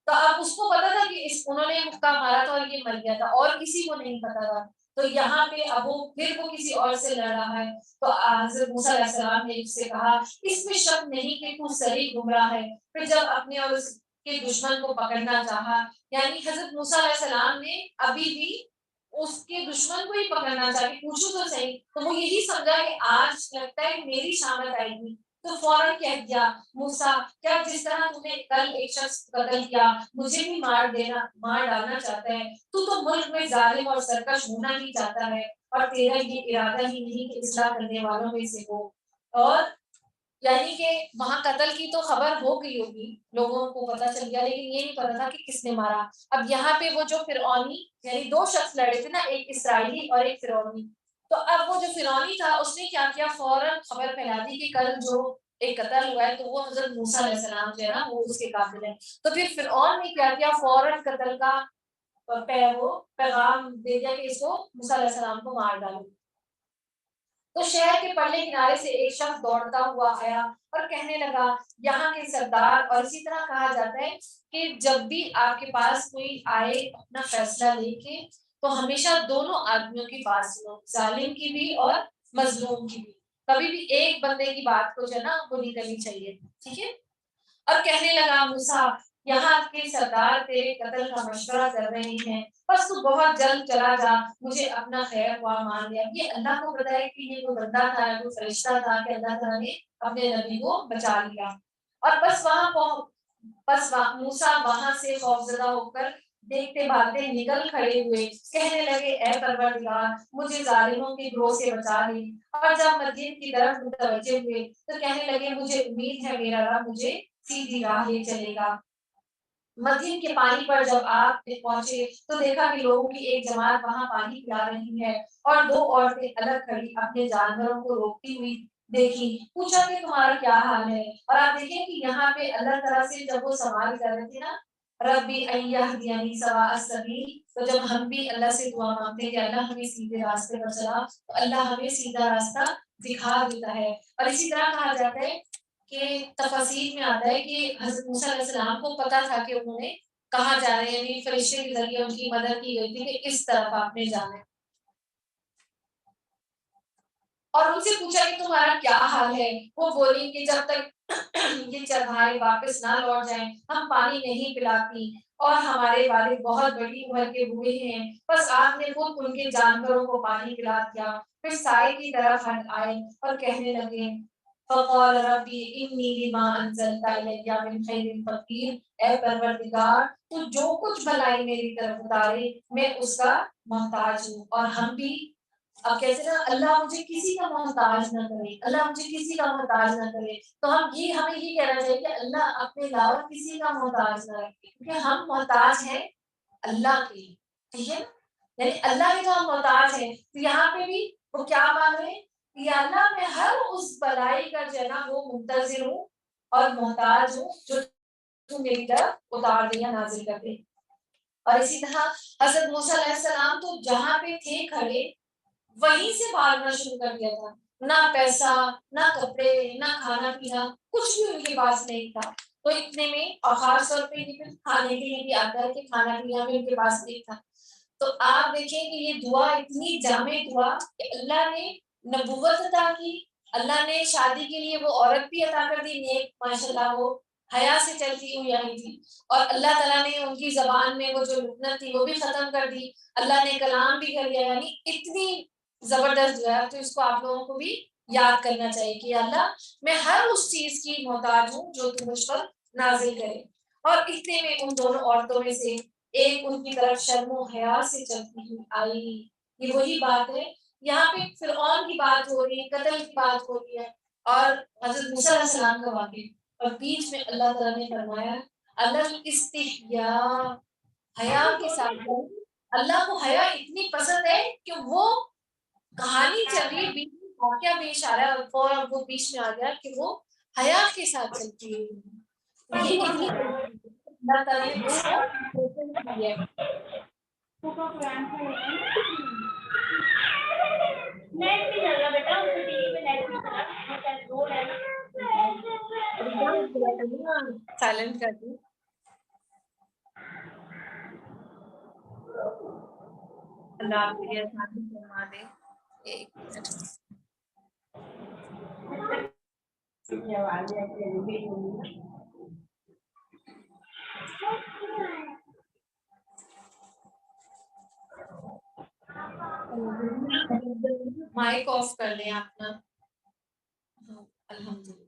تو اب اس کو پتا تھا کہ انہوں نے مکہ مارا تھا اور یہ مر گیا تھا، اور کسی کو نہیں پتا تھا، تو یہاں پہ اب وہ کسی اور سے لڑ رہا ہے، تو حضرت موسیٰ علیہ السلام نے اس سے کہا اس میں شک نہیں کہ تو صریح گمراہ ہے۔ پھر جب اپنے اور اس کے دشمن کو پکڑنا چاہا، یعنی حضرت موسیٰ علیہ السلام نے ابھی بھی اس کے دشمن کو ہی پکڑنا چاہا کہ پوچھو تو صحیح، تو وہ یہی سمجھا کہ آج لگتا ہے میری شامت آئے گی، تو فوراً کہہ دیا موسیٰ کیا جس طرح تم نے کل ایک شخص قتل کیا مجھے بھی مار ڈالنا چاہتا ہے، تو ملک میں ظالم اور سرکش ہونا ہی چاہتا ہے، اور تیرا یہ ارادہ ہی نہیں کہ اصلاح کرنے والوں میں سے ہو۔ اور یعنی کہ وہاں قتل کی تو خبر ہو گئی ہوگی، لوگوں کو پتا چل گیا، لیکن یہ نہیں پتا تھا کہ کس نے مارا۔ اب یہاں پہ وہ جو فرعونی یعنی دو شخص لڑے تھے نا، ایک اسرائیلی اور ایک فرعونی، تو اب وہ جو فرعونی تھا اس نے کیا کیا، فوراً خبر پھیلا دی کہ کل جو ایک قتل ہوا ہے تو وہ حضرت موسیٰ علیہ السلام جو ہے نا وہ اس کے قاتل ہیں، تو پھر فرعون نے کیا کیا، فوراً قتل کا پیغام دے دیا کہ اس کو موسیٰ علیہ السلام کو مار ڈالو۔ تو شہر کے پرلے کنارے سے ایک شخص دوڑتا ہوا آیا اور کہنے لگا یہاں کے سردار، اور اسی طرح کہا جاتا ہے کہ جب بھی آپ کے پاس کوئی آئے اپنا فیصلہ لے کے تو ہمیشہ دونوں آدمیوں کی بات سنو، ظالم کی بھی اور مظلوم کی بھی، کبھی بھی ایک بندے کی بات کو جو ہے نا وہ نہیں کرنی چاہیے، ٹھیک ہے۔ اور کہنے لگا موسیٰ یہاں کے سردار تیرے قتل کا مشورہ کر رہے ہیں، بس تو بہت جلد چلا جا، مجھے اپنا خیر خواہ مان لیا۔ یہ اللہ کو پتا ہے کہ یہ کوئی بندہ تھا، کوئی فرشتہ تھا کہ اللہ تعالیٰ نے اپنے نبی کو بچا لیا۔ اور بس موسیٰ وہاں سے خوفزدہ ہو کر دیکھتے بھاگتے نکل کھڑے ہوئے، کہنے لگے اے پروردگار مجھے ظالموں کے گروہ سے بچا لے۔ اور جب مدین کی طرف متوجہ ہوئے تو کہنے لگے مجھے امید ہے میرا رب مجھے سیدھی راہ لے چلے گا۔ مدین کے پانی پر جب آپ پہنچے تو دیکھا کہ لوگوں کی ایک جماعت وہاں پانی پلا رہی ہے اور دو عورتیں الگ کھڑی اپنے جانوروں کو روکتی ہوئی دیکھی۔ پوچھا کہ تمہارا کیا حال ہے؟ اور آپ دیکھیں کہ یہاں پہ اللہ تعالیٰ سے جب وہ سوال کر رہے تھے نا ربی ان یہدینی سواء السبیل، تو جب ہم بھی اللہ سے دعا مانگتے ہیں کہ اللہ ہمیں سیدھے راستے پر چلا تو اللہ ہمیں سیدھا راستہ دکھا دیتا ہے۔ اور اسی طرح کہا جاتا ہے کہ تفاسیر میں آتا ہے کہ حضرت موسیٰ علیہ السلام کو پتا تھا کہ انہوں نے کہاں جا رہے ہیں، یعنی فرشتے کے ذریعے ان کی مدد کی گئی تھی کہ اس طرف آپ نے جانا ہے۔ اور ان سے پوچھا کہ تمہارا کیا حال ہے؟ وہ بولی کہ جب تک یہ چرواہے واپس نہ لوٹ جائیں ہم پانی نہیں پلاتی، اور ہمارے والد بہت بڑی عمر کے ہوئے ہیں، بس آپ نے خود ان کے جانوروں کو پانی پلا دیا۔ پھر سائے کی طرف ہٹ آئے اور کہنے لگے فقال ربی انی لما انزلت الی من خیر فقیر، اے پروردگار تو جو کچھ بھلائی میری طرف اتارے میں اس کا محتاج ہوں۔ اور ہم بھی اب کہتے ہیں نا اللہ مجھے کسی کا محتاج نہ کرے، اللہ مجھے کسی کا محتاج نہ کرے، تو ہمیں یہ کہنا چاہیے کہ اللہ اپنے علاوہ کسی کا محتاج نہ رکھے، کیونکہ ہم محتاج ہیں اللہ کے، ٹھیک ہے نا، یعنی اللہ کے جو ہم محتاج ہیں۔ تو یہاں پہ بھی وہ کیا مانگ رہے ہیں؟ یا اللہ میں ہر اس بلائی کا جو ہے نا وہ منتظر ہوں اور محتاج ہوں جو تو میری طرف اتار دے یا نازل کر دے۔ اور اسی طرح حضرت موسیٰ علیہ السلام تو جہاں پہ تھے کھڑے وہیں سے بھاگنا شروع کر دیا تھا، نہ پیسہ نہ کپڑے نہ کھانا پینا کچھ بھی ان کے پاس نہیں تھا۔ تو اتنے میں اور خاص طور پہ یہ کھانے کے لیے بھی آتا ہے کہ کھانا پینا بھی ان کے پاس نہیں تھا۔ تو آپ دیکھیں کہ یہ دعا اتنی جامع دعا کہ اللہ نے نبوت عطا کی، اللہ نے شادی کے لیے وہ عورت بھی عطا کر دی نیک، ماشاءاللہ وہ حیا سے چلتی ہوئی آئی تھی، اور اللہ تعالیٰ نے ان کی زبان میں وہ جو لکنت تھی وہ بھی ختم کر دی، اللہ نے کلام بھی کر دیا، یعنی اتنی زبردست جو ہے۔ تو اس کو آپ لوگوں کو بھی یاد کرنا چاہیے کہ اللہ میں ہر اس چیز کی محتاج ہوں جو تم مجھ پر نازل کرے۔ اور اتنے میں ان دونوں عورتوں میں سے ایک ان کی طرف شرم و حیا سے چلتی ہوئی آئی۔ یہ وہی بات ہے، یہاں پہ فرعون کی بات ہو رہی ہے، قتل کی بات ہو رہی ہے، اور حضرت موسیٰ علیہ السلام کا واقعہ، اور بیچ میں اللہ تعالیٰ نے فرمایا الل استحیاء، حیا کے ساتھ۔ اللہ کو حیا اتنی پسند ہے کہ وہ کہانی چل رہی ہے، بیچ میں واقعہ پیش آ رہا ہے اور فوراً وہ بیچ میں آ گیا کہ وہ حیا کے ساتھ چلتی ہے۔ یہ اتنی اللہ تعالیٰ نے اس کو پسند کی ہے۔ نیٹ بھی چل رہا بیٹا، اس ٹی وی پہ نیٹ بھی چل رہا، سائلنٹ کر دی۔ اللہ آپ کے لیے آسانی فرما دے۔ ایک منٹ مائک آف کر دیں اپنا۔ الحمدللہ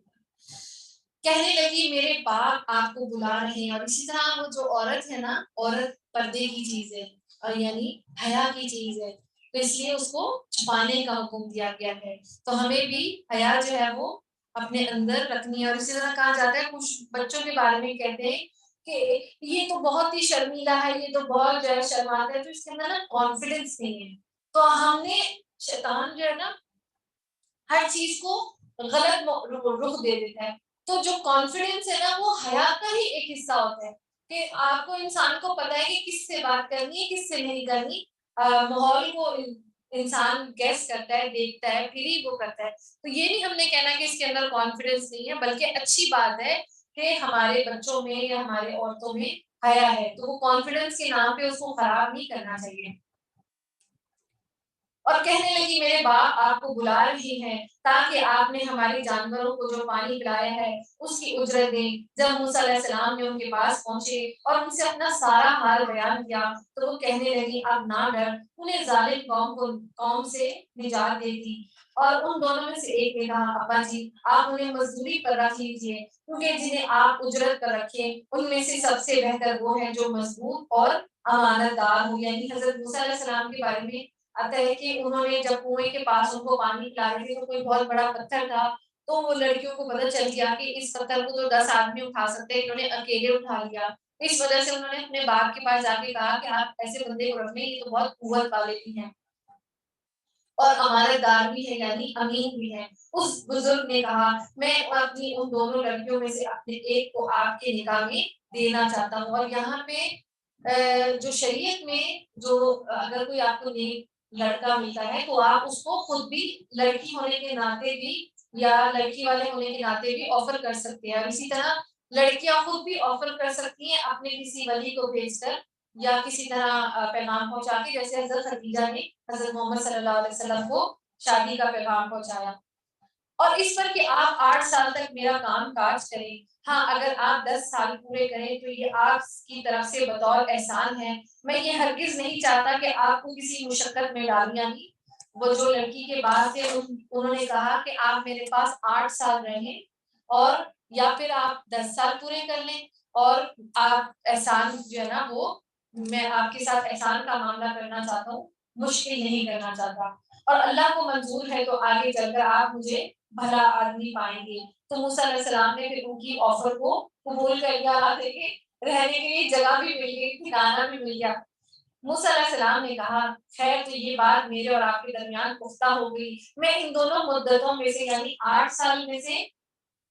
کہنے لگی میرے باپ آپ کو بلا رہے ہیں۔ اور اسی طرح وہ جو عورت ہے نا، عورت پردے کی چیز ہے اور یعنی حیا کی چیز ہے، تو اس لیے اس کو چھپانے کا حکم دیا گیا ہے۔ تو ہمیں بھی حیا جو ہے وہ اپنے اندر رکھنی ہے۔ اور اسی طرح کہا جاتا ہے کچھ بچوں کے بارے میں کہتے ہیں کہ یہ تو بہت ہی شرمیلا ہے، یہ تو بہت جو ہے شرماتا ہے، تو اس کے اندر نا کانفیڈینس نہیں ہے۔ تو ہم نے شیطان جو ہے نا ہر چیز کو غلط رخ دے دیتا ہے، تو جو کانفیڈینس ہے نا وہ حیا کا ہی ایک حصہ ہوتا ہے کہ آپ کو انسان کو پتا ہے کہ کس سے بات کرنی ہے کس سے نہیں کرنی، ماحول کو انسان گیس کرتا ہے، دیکھتا ہے، پھر ہی وہ کرتا ہے۔ تو یہ نہیں ہم نے کہنا کہ اس کے اندر کانفیڈینس نہیں ہے، بلکہ اچھی بات ہے کہ ہمارے بچوں میں یا ہمارے عورتوں میں حیا ہے، تو وہ کانفیڈینس کے نام پہ اس کو خراب نہیں کرنا چاہیے۔ اور کہنے لگی میرے باپ آپ کو بلا رہے ہیں تاکہ آپ نے ہمارے جانوروں کو جو پانی پلایا ہے اس کی اجرت دیں۔ جب موسیٰ علیہ السلام نے ان کے پاس پہنچے اور ان سے اپنا سارا حال بیان کیا تو وہ کہنے لگی اب نہ ڈر، انہیں ظالم قوم سے نجات دیتی۔ اور ان دونوں میں سے ایک نے کہا ابا جی آپ انہیں مزدوری پر رکھ لیجیے، کیونکہ جنہیں آپ اجرت پر رکھیں ان میں سے سب سے بہتر وہ ہے جو مضبوط اور امانت دار ہو۔ یعنی حضرت موسیٰ علیہ السلام کے بارے میں آتا ہے کہ انہوں نے جب کنویں کے پاس ان کو پانی پلا رہے تھے تو کوئی بہت بڑا پتھر تھا، تو وہ لڑکیوں کو پتہ چل گیا کہ اس پتھر کو تو 10 آدمی اٹھا سکتے ہیں، انہوں نے اکیلے اٹھا لیا۔ اس وجہ سے انہوں نے اپنے باپ کے پاس جا کے کہا کہ آپ ایسے بندے کو رکھ لیں، یہ تو بہت قوت والے بھی ہیں اور امانت دار بھی ہے، یعنی امین بھی ہے۔ اس بزرگ نے کہا میں اپنی ان دونوں لڑکیوں میں سے اپنے ایک کو آپ کے نکاح میں دینا چاہتا ہوں۔ اور یہاں پہ جو شریعت میں جو اگر کوئی آپ کو نیک لڑکا ملتا ہے تو آپ اس کو خود بھی لڑکی ہونے کے ناطے بھی یا لڑکی والے ہونے کے ناطے بھی آفر کر سکتے ہیں، اور اسی طرح لڑکیاں خود بھی آفر کر سکتی ہیں اپنے کسی ولی کو بھیج کر یا کسی طرح پیغام پہنچا کے، جیسے حضرت خدیجہ نے حضرت محمد صلی اللہ علیہ وسلم کو شادی کا پیغام پہنچایا۔ اور اس پر کہ آپ 8 سال تک میرا کام کاج کریں، ہاں اگر آپ 10 سال پورے کریں تو یہ آپ کی طرف سے بطور احسان ہے، میں یہ ہرگز نہیں چاہتا کہ آپ کو کسی مشقت میں ڈالوں۔ یعنی وہ جو لڑکی کے بعد تھے انہوں نے کہا کہ آپ میرے پاس 8 سال رہیں اور یا پھر آپ 10 سال پورے کر لیں، اور آپ احسان جو ہے نا وہ میں آپ کے ساتھ احسان کا معاملہ کرنا چاہتا ہوں، مشکل نہیں کرنا چاہتا، اور اللہ کو منظور ہے تو آگے چل کر آپ مجھے بھلا آدمی پائیں گے۔ تو موسیٰ علیہ السلام نے پھر ان کی آفر کو قبول کر لیا، رہنے کے لیے جگہ بھی مل گئی، ٹھکانہ بھی مل گیا۔ موسیٰ علیہ السلام نے کہا خیر تو یہ بات میرے اور آپ کے درمیان پختہ ہو گئی، میں ان دونوں مدتوں میں سے یعنی 8 سال میں سے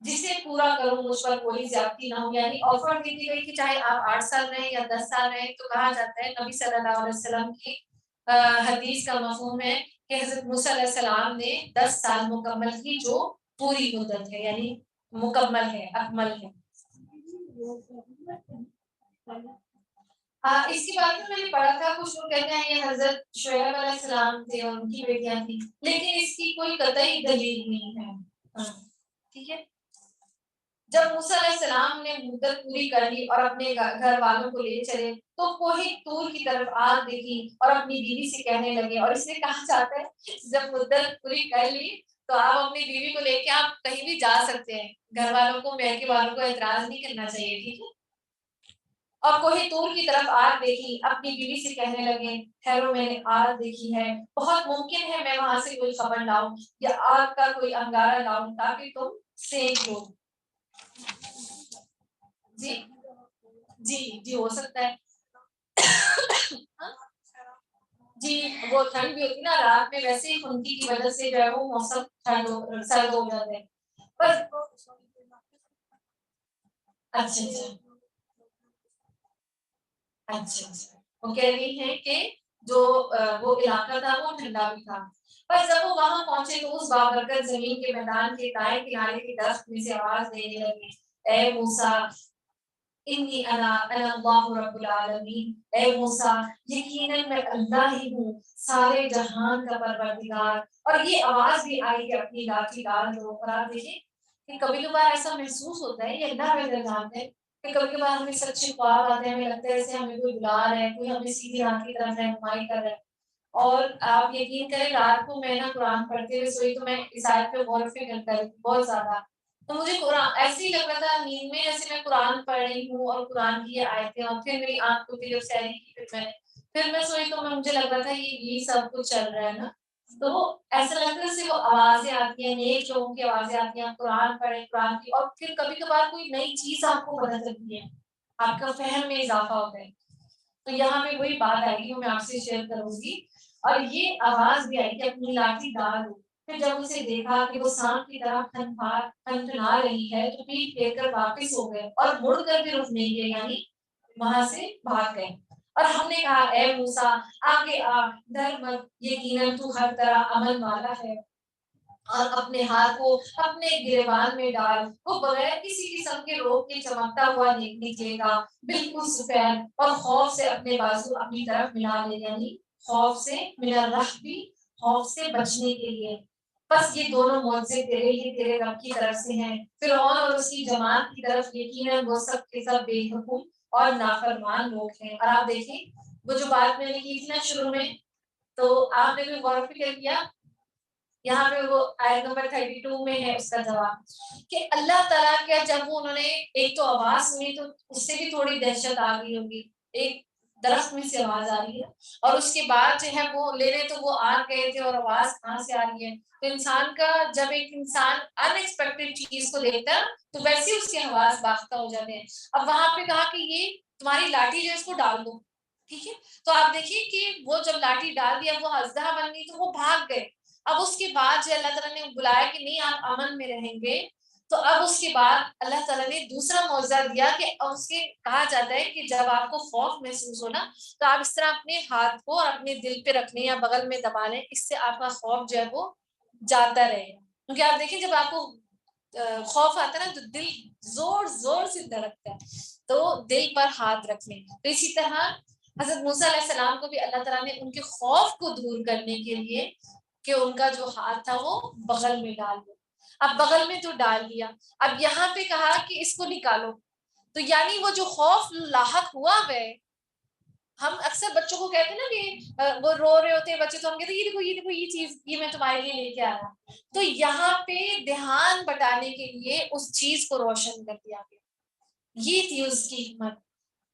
جسے پورا کروں مجھ پر کوئی زیادتی نہ ہو۔ یعنی آفر دی دی گئی کہ چاہے آپ 8 سال رہیں یا 10 سال رہیں، تو کہا جاتا ہے نبی صلی اللہ علیہ وسلم کی حدیث کا مفہوم ہے کہ حضرت موسیٰ علیہ السلام نے 10 سال مکمل کی جو پوری مدت ہے، یعنی مکمل ہے، اکمل ہے۔ اس کے بارے میں نے پڑھا تھا، کچھ لوگ کہتے ہیں یہ حضرت شعیب علیہ السلام تھے اور ان کی بیٹیاں تھیں، لیکن اس کی کوئی قطعی دلیل نہیں ہے۔ ٹھیک ہے، جب موسیٰ علیہ السلام نے مدت پوری کر لی اور اپنے گھر والوں کو لے چلے تو کوہ طور کی طرف آگ دیکھی اور اپنی بیوی سے کہنے لگے، اور اس نے کہا چاہتا ہے جب مدت پوری کر لی تو آپ اپنی بیوی کو لے کے آپ کہیں بھی جا سکتے ہیں، گھر والوں کو میکے والوں کو اعتراض نہیں کرنا چاہیے، ٹھیک ہے۔ اور کوہ طور کی طرف آگ دیکھی، اپنی بیوی سے کہنے لگے ٹھہرو میں نے آگ دیکھی ہے، بہت ممکن ہے میں وہاں سے کوئی خبر لاؤں یا آگ کا کوئی انگارہ لاؤں تاکہ تم سینک لو۔ جی جی جی ہو سکتا ہے جی، وہ ٹھنڈ بھی ہوتی نا رات میں، ویسے ہی خنکی کی وجہ سے جو ہے وہ موسم سرد ہو جاتا ہے۔ بس اچھا اچھا وہ کہہ رہی ہیں کہ جو وہ علاقہ تھا وہ ٹھنڈا بھی تھا، پر جب وہ وہاں پہنچے تو اس بابرکت زمین کے میدان کے دائیں کنارے کے درخت میں سے آواز دینے لگی اے موسیٰ انی انا اللہ رب العالمین، اے موسیٰ یقیناً میں اللہ ہی ہوں سارے جہان کا پروردگار۔ اور یہ آواز بھی آئی کہ اپنی لاٹھی ڈال دو، اور آپ دیکھیں کہ کبھی کبھار ایسا محسوس ہوتا ہے، یہ اللہ کا الزام ہے کہ کبھی کبھار ہمیں سچے خواب آتے ہیں، ہمیں لگتا ہے جیسے ہمیں کوئی بلا رہا ہے، کوئی ہمیں سیدھی راہ کی طرف رہنمائی کر رہا ہے۔ اور آپ یقین کریں رات کو میں نا قرآن پڑھتے ہوئے سوئی تو میں اس آیت پہ غور و فکر کر رہی بہت زیادہ، تو مجھے قرآن ایسے ہی لگ رہا تھا نیند میں جیسے میں قرآن پڑھ رہی ہوں اور قرآن کی یہ آیتیں، اور پھر میری آنکھ کھلی جب سحری کی پھر میں سوئی تو مجھے لگ رہا تھا یہ سب کچھ چل رہا ہے نا، تو ایسا لگتا ہے جیسے وہ آوازیں آتی ہیں، نیک لوگوں کی آوازیں آتی ہیں، قرآن پڑھیں قرآن کی، اور پھر کبھی کبھار کوئی نئی چیز آپ کو پتہ چلتی ہے، آپ کا فہم میں اضافہ ہوتا ہے۔ تو یہاں پہ وہی بات آئے گی جو میں آپ سے شیئر کروں گی، اور یہ آواز بھی آئی کہ اپنی لاٹھی ڈال دو۔ پھر جب اسے دیکھا کہ وہ سانپ کی طرح تھنتھنا رہی ہے تو پیٹ پھیر کر واپس ہو گئے اور مڑ کر بھی رک نہیں گئے، یعنی وہاں سے بھاگ گئے۔ اور ہم نے کہا اے موسیٰ آگے آ، ڈر مت، یقیناً تو ہر طرح امن والا ہے، اور اپنے ہاتھ کو اپنے گریبان میں ڈال، وہ بغیر کسی قسم کے روگ کے چمکتا ہوا نکلے گا، بالکل سفید، اور خوف سے اپنے بازو اپنی طرف ملا لے، یعنی خوف سے من الرحب خوف سے بچنے کے لیے. بس یہ دونوں معجزے تیرے لیے تیرے رب کی طرف سے ہیں. فرعون اور اس کی جماعت کی طرف یقیناً وہ سب کے سب بے حکم اور نافرمان لوگ ہیں. اور آپ دیکھیں وہ جو بات میں نے کی تھی نا شروع میں, تو آپ نے بھی غور و فکر کیا, یہاں پہ وہ آیت نمبر 32 میں ہے اس کا جواب کہ اللہ تعالیٰ کا جب وہ انہوں نے ایک تو آواز سنی تو اس سے بھی تھوڑی دہشت آ گئی ہوگی, ایک درخت میں سے آواز آ رہی ہے, اور اس کے بعد جو ہے وہ لینے تو وہ آ گئے تھے اور آواز کہاں سے آ رہی ہے. تو انسان کا جب ایک انسان ان ایکسپیکٹڈ چیز کو دیکھتا ہے تو ویسے ہی اس کے حواس باختہ ہو جاتے ہیں. اب وہاں پہ کہا کہ یہ تمہاری لاٹھی جو ہے اس کو ڈال دو, ٹھیک ہے. تو آپ دیکھیے کہ وہ جب لاٹھی ڈال دیا وہ اژدہا بن گئی تو وہ بھاگ گئے. اب اس کے بعد جو اللہ تعالیٰ نے بلایا کہ نہیں آپ امن میں رہیں گے, تو اب اس کے بعد اللہ تعالیٰ نے دوسرا معجزہ دیا کہ اس کے کہا جاتا ہے کہ جب آپ کو خوف محسوس ہو نا تو آپ اس طرح اپنے ہاتھ کو اور اپنے دل پہ رکھ لیں یا بغل میں دبا لیں, اس سے آپ کا خوف جو ہے وہ جاتا رہے گا. کیونکہ آپ دیکھیں جب آپ کو خوف آتا ہے نا تو دل زور زور سے دھڑکتا ہے, تو دل پر ہاتھ رکھ لیں. تو اسی طرح حضرت موسیٰ علیہ السلام کو بھی اللہ تعالیٰ نے ان کے خوف کو دور کرنے کے لیے کہ ان کا جو ہاتھ تھا وہ بغل میں ڈال دو. اب بغل میں تو ڈال دیا, اب یہاں پہ کہا کہ اس کو نکالو. تو یعنی وہ جو خوف لاحق ہوا ہے, ہم اکثر بچوں کو کہتے ہیں نا کہ وہ رو رہے ہوتے ہیں بچے تو ہم کہتے ہیں یہ دیکھو یہ چیز یہ میں تمہارے لیے لے کے آ رہا. تو یہاں پہ دھیان بٹانے کے لیے اس چیز کو روشن کر دیا گیا. یہ تھی اس کی حکمت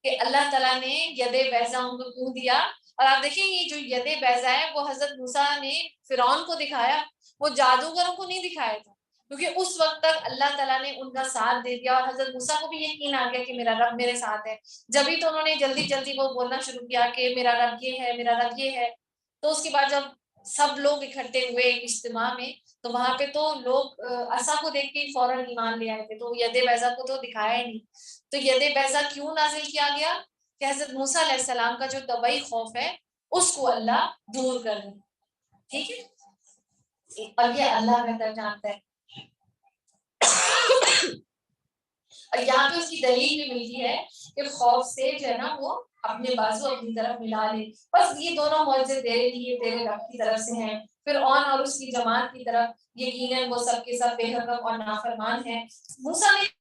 کہ اللہ تعالیٰ نے ید بیضا ان کو کیوں دیا. اور آپ دیکھیں یہ جو ید بیضا ہے وہ حضرت موسیٰ نے فرعون کو دکھایا, وہ جادوگروں کو نہیں دکھایا تھا, کیونکہ اس وقت تک اللہ تعالیٰ نے ان کا ساتھ دے دیا اور حضرت موسیٰ کو بھی یقین آ گیا کہ میرا رب میرے ساتھ ہے. جبھی تو انہوں نے جلدی جلدی وہ بولنا شروع کیا کہ میرا رب یہ ہے میرا رب یہ ہے. تو اس کے بعد جب سب لوگ اکٹھے ہوئے اجتماع میں تو وہاں پہ تو لوگ عصا کو دیکھ کے فوراً ایمان لے آئے تھے, تو ید بیضا کو تو دکھایا ہی نہیں. تو ید بیضا کیوں نازل کیا گیا کہ حضرت موسیٰ علیہ السلام کا جو طبعی خوف ہے اس کو اللہ دور کر دے, ٹھیک ہے. اور یہ اللہ بہتر جانتا ہے. اور یہاں پہ اس کی دلیل بھی ملتی ہے کہ خوف سے جو ہے نا وہ اپنے بازو اپنی طرف ملا لے. بس یہ دونوں معجزے تیرے لیے تیرے رب کی طرف سے ہیں. فرعون اور اس کی جماعت کی طرف یقیناً وہ سب کے سب بے حکم اور نافرمان ہیں. موسیٰ نے